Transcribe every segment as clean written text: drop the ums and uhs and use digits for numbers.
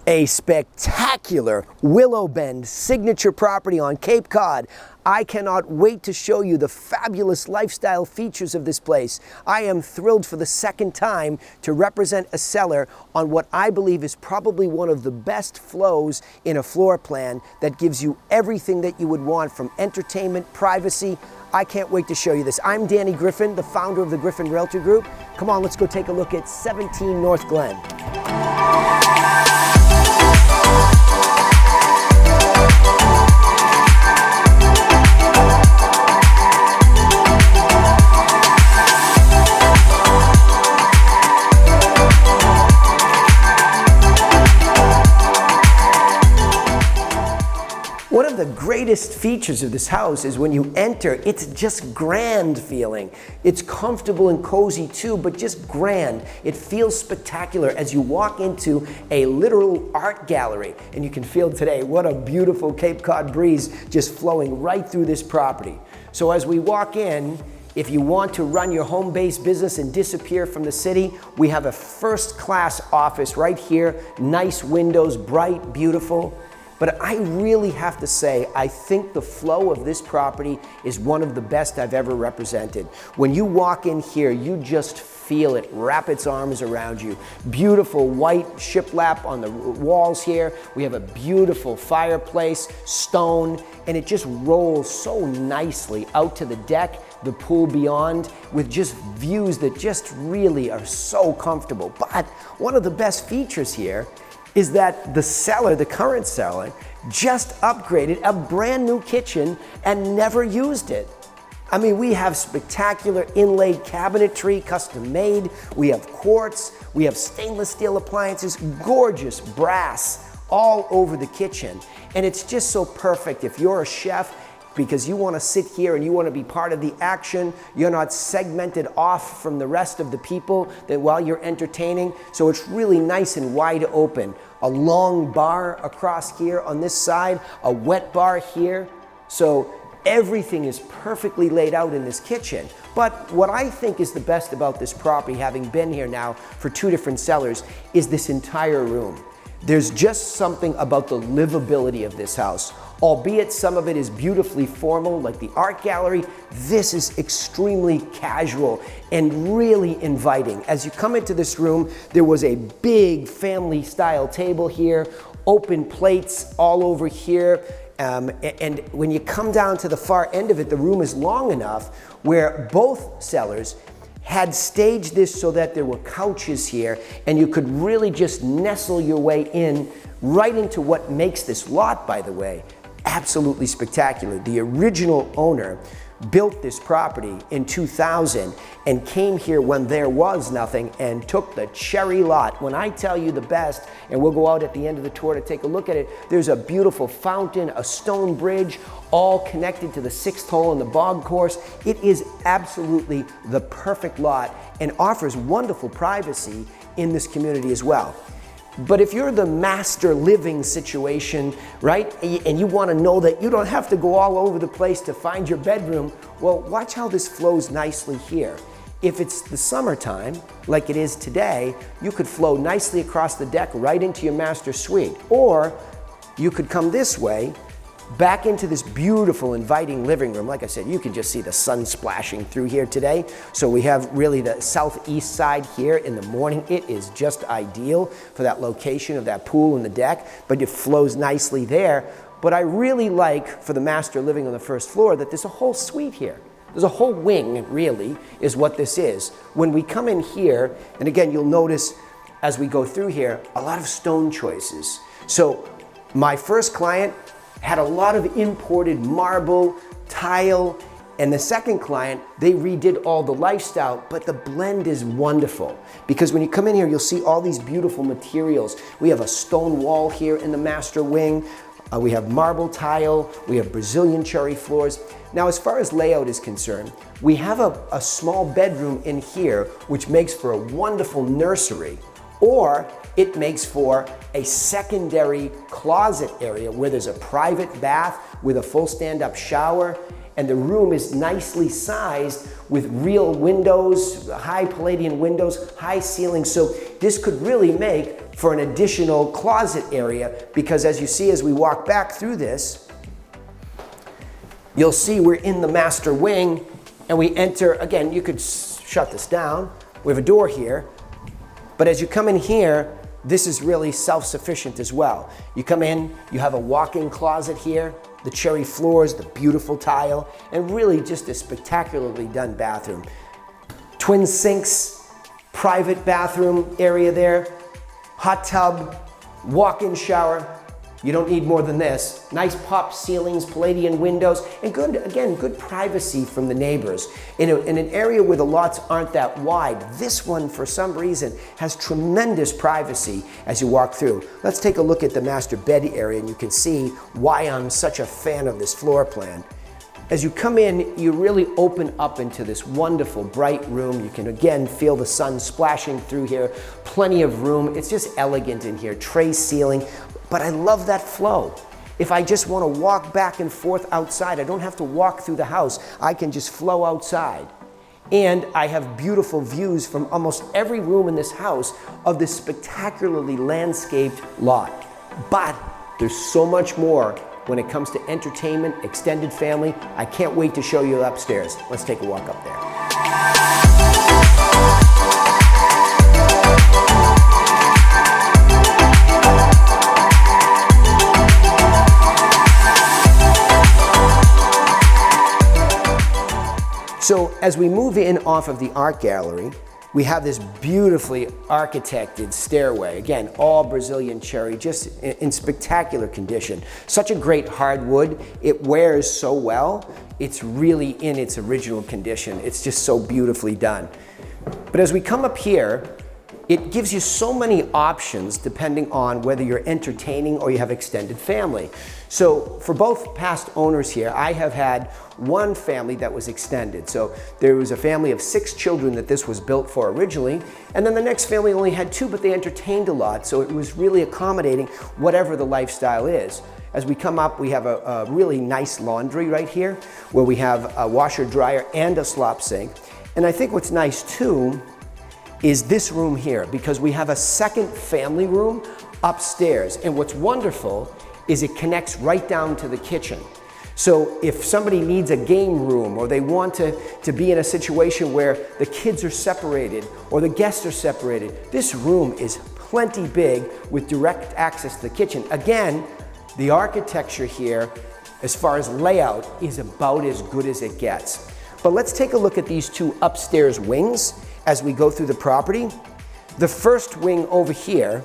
A spectacular Willowbend signature property on Cape Cod. I cannot wait to show you the fabulous lifestyle features of this place. I am thrilled for the second time to represent a seller on what I believe is probably one of the best flows in a floor plan that gives you everything that you would want, from entertainment, privacy. I can't wait to show you this. I'm Danny Griffin, the founder of the Griffin Realty Group. Come on, let's go take a look at 17 North Glen. One of the greatest features of this house is when you enter, it's just grand feeling. It's comfortable and cozy too, but just grand. It feels spectacular as you walk into a literal art gallery. And you can feel today, what a beautiful Cape Cod breeze just flowing right through this property. So as we walk in, if you want to run your home-based business and disappear from the city, we have a first-class office right here. Nice windows, bright, beautiful. But I really have to say, I think the flow of this property is one of the best I've ever represented. When you walk in here, you just feel it wrap its arms around you. Beautiful white shiplap on the walls here. We have a beautiful fireplace, stone, and it just rolls so nicely out to the deck, the pool beyond, with just views that just really are so comfortable. But one of the best features here is that the seller, the current seller, just upgraded a brand new kitchen and never used it. I mean, we have spectacular inlaid cabinetry, custom made. We have quartz, we have stainless steel appliances, gorgeous brass all over the kitchen. And it's just so perfect if you're a chef, because you want to sit here and you want to be part of the action. You're not segmented off from the rest of the people that while you're entertaining. So it's really nice and wide open. A long bar across here on this side, a wet bar here. So everything is perfectly laid out in this kitchen. But what I think is the best about this property, having been here now for two different sellers, is this entire room. There's just something about the livability of this house. Albeit some of it is beautifully formal, like the art gallery, this is extremely casual and really inviting. As you come into this room, there was a big family style table here, open plates all over here, and when you come down to the far end of it, the room is long enough where both sellers had staged this so that there were couches here and you could really just nestle your way in right into what makes this lot, by the way, absolutely spectacular. The original owner built this property in 2000 and came here when there was nothing and took the cherry lot. When I tell you the best, and we'll go out at the end of the tour to take a look at it, there's a beautiful fountain, a stone bridge, all connected to the sixth hole in the bog course. It is absolutely the perfect lot and offers wonderful privacy in this community as well. But if you're the master living situation, right, and you want to know that you don't have to go all over the place to find your bedroom, well, watch how this flows nicely here. If it's the summertime, like it is today, you could flow nicely across the deck right into your master suite. Or you could come this way, back into this beautiful, inviting living room. Like I said, you can just see the sun splashing through here today. So we have really the southeast side here in the morning. It is just ideal for that location of that pool and the deck, but it flows nicely there. But I really like, for the master living on the first floor, that there's a whole suite here. There's a whole wing, really, is what this is. When we come in here, and again, you'll notice as we go through here, a lot of stone choices. So my first client had a lot of imported marble, tile, and the second client, they redid all the lifestyle, but the blend is wonderful. Because when you come in here, you'll see all these beautiful materials. We have a stone wall here in the master wing. We have marble tile, we have Brazilian cherry floors. Now, as far as layout is concerned, we have a small bedroom in here, which makes for a wonderful nursery, or it makes for a secondary closet area where there's a private bath with a full stand-up shower and the room is nicely sized with real windows, high Palladian windows, high ceilings. So this could really make for an additional closet area, because as you see as we walk back through this, you'll see we're in the master wing, and we enter, again, you could shut this down. We have a door here, but as you come in here, this is really self-sufficient as well. You come in, you have a walk-in closet here, the cherry floors, the beautiful tile, and really just a spectacularly done bathroom. Twin sinks, private bathroom area there, hot tub, walk-in shower. You don't need more than this. Nice pop ceilings, Palladian windows, and good privacy from the neighbors. In an area where the lots aren't that wide, this one, for some reason, has tremendous privacy as you walk through. Let's take a look at the master bed area, and you can see why I'm such a fan of this floor plan. As you come in, you really open up into this wonderful, bright room. You can, again, feel the sun splashing through here. Plenty of room. It's just elegant in here. Tray ceiling. But I love that flow. If I just want to walk back and forth outside, I don't have to walk through the house. I can just flow outside. And I have beautiful views from almost every room in this house of this spectacularly landscaped lot. But there's so much more when it comes to entertainment, extended family. I can't wait to show you upstairs. Let's take a walk up there. So as we move in off of the art gallery, we have this beautifully architected stairway. Again, all Brazilian cherry, just in spectacular condition. Such a great hardwood. It wears so well. It's really in its original condition. It's just so beautifully done. But as we come up here, it gives you so many options depending on whether you're entertaining or you have extended family. So for both past owners here, I have had one family that was extended. So there was a family of 6 children that this was built for originally, and then the next family only had 2, but they entertained a lot, so it was really accommodating whatever the lifestyle is. As we come up, we have a really nice laundry right here, where we have a washer, dryer, and a slop sink. And I think what's nice too is this room here, because we have a second family room upstairs. And what's wonderful is it connects right down to the kitchen. So if somebody needs a game room, or they want to be in a situation where the kids are separated or the guests are separated, this room is plenty big with direct access to the kitchen. Again, the architecture here, as far as layout, is about as good as it gets. But let's take a look at these 2 upstairs wings as we go through the property. The first wing over here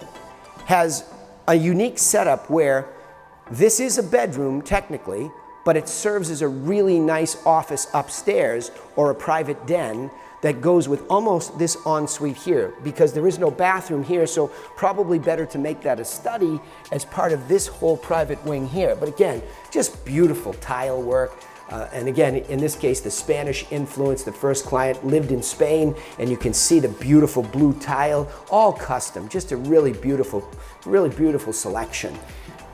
has a unique setup where this is a bedroom technically, but it serves as a really nice office upstairs, or a private den that goes with almost this ensuite here, because there is no bathroom here, so probably better to make that a study as part of this whole private wing here. But again, just beautiful tile work. And again, in this case, the Spanish influence. The first client lived in Spain, and you can see the beautiful blue tile, all custom, just a really beautiful selection.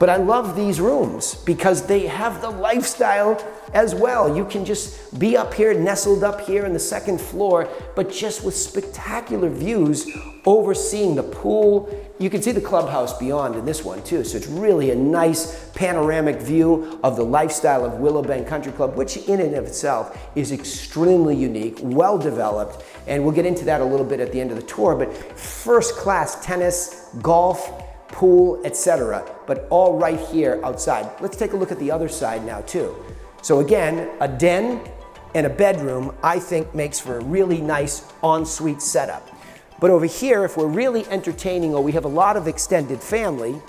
But I love these rooms because they have the lifestyle as well. You can just be up here, nestled up here in the second floor, but just with spectacular views overseeing the pool. You can see the clubhouse beyond in this one too. So it's really a nice panoramic view of the lifestyle of Willowbend Country Club, which in and of itself is extremely unique, well developed. And we'll get into that a little bit at the end of the tour, but first class tennis, golf, pool, etc., but all right here outside. Let's take a look at the other side now too. So again, a den and a bedroom, I think, makes for a really nice ensuite setup. But over here, if we're really entertaining or we have a lot of extended family,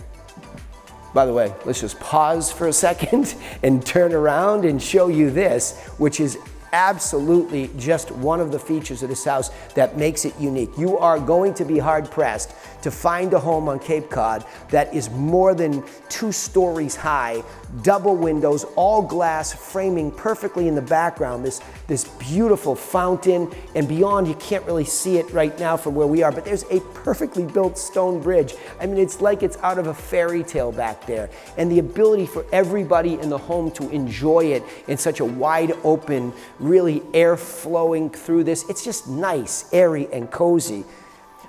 by the way, let's just pause for a second and turn around and show you this, which is absolutely just one of the features of this house that makes it unique. You are going to be hard pressed to find a home on Cape Cod that is more than 2 stories high, double windows, all glass, framing perfectly in the background, this beautiful fountain, and beyond you can't really see it right now from where we are, but there's a perfectly built stone bridge. I mean, it's like it's out of a fairy tale back there, and the ability for everybody in the home to enjoy it in such a wide open, really air flowing through this. It's just nice, airy, and cozy.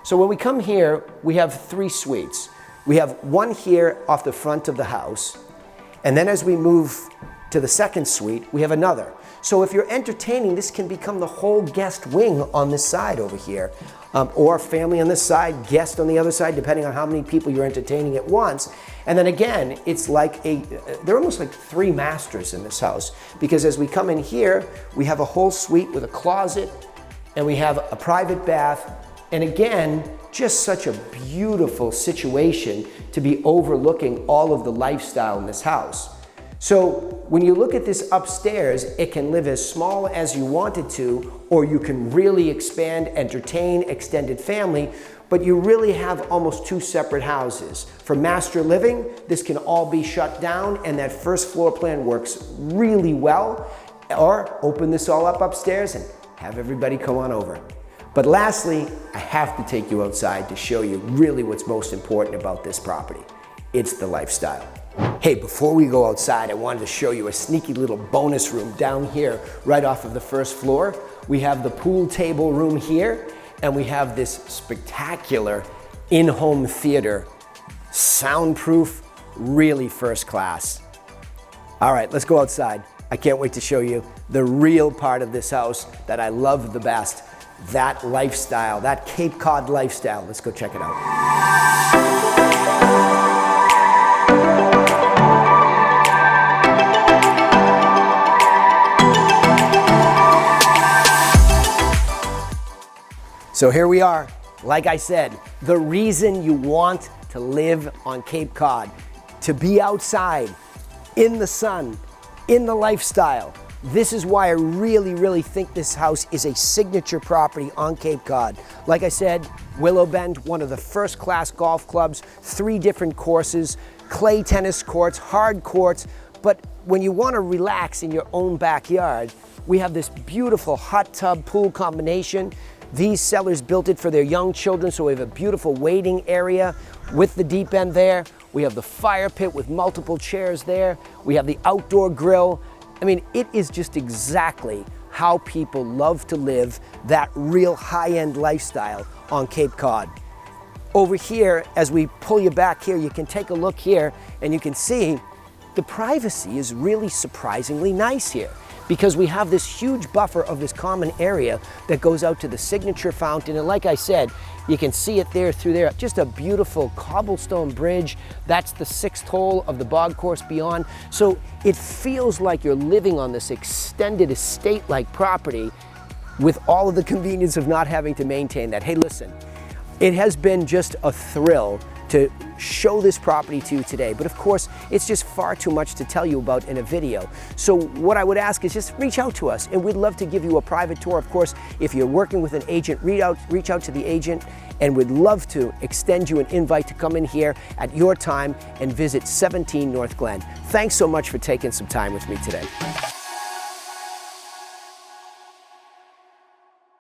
So when we come here, we have 3 suites. We have one here off the front of the house, and then as we move to the second suite, we have another. So if you're entertaining, this can become the whole guest wing on this side over here, or family on this side, guest on the other side, depending on how many people you're entertaining at once. And then again, it's like they're almost like 3 masters in this house, because as we come in here, we have a whole suite with a closet, and we have a private bath, and again, just such a beautiful situation to be overlooking all of the lifestyle in this house. So when you look at this upstairs, it can live as small as you want it to, or you can really expand, entertain, extended family, but you really have almost 2 separate houses. For master living, this can all be shut down, and that first floor plan works really well, or open this all up upstairs and have everybody come on over. But lastly, I have to take you outside to show you really what's most important about this property. It's the lifestyle. Hey, before we go outside, I wanted to show you a sneaky little bonus room down here, right off of the first floor. We have the pool table room here, and we have this spectacular in-home theater, soundproof, really first class. All right, let's go outside. I can't wait to show you the real part of this house that I love the best. That lifestyle, that Cape Cod lifestyle. Let's go check it out. So here we are. Like I said, the reason you want to live on Cape Cod, to be outside, in the sun, in the lifestyle. This is why I really think this house is a signature property on Cape Cod. Like I said, Willowbend, one of the first class golf clubs, 3 different courses, clay tennis courts, hard courts, but when you want to relax in your own backyard, we have this beautiful hot tub pool combination. These sellers built it for their young children, so we have a beautiful waiting area with the deep end there. We have the fire pit with multiple chairs there. We have the outdoor grill. I mean, it is just exactly how people love to live that real high-end lifestyle on Cape Cod. Over here, as we pull you back here, you can take a look here and you can see the privacy is really surprisingly nice here, because we have this huge buffer of this common area that goes out to the signature fountain. And like I said, you can see it there through there. Just a beautiful cobblestone bridge. That's the 6th hole of the bog course beyond. So it feels like you're living on this extended estate-like property with all of the convenience of not having to maintain that. Hey, listen, it has been just a thrill to show this property to you today, but of course it's just far too much to tell you about in a video. So what I would ask is just reach out to us, and we'd love to give you a private tour. Of course, if you're working with an agent, reach out to the agent, and we'd love to extend you an invite to come in here at your time and visit 17 North Glen. Thanks so much for taking some time with me today.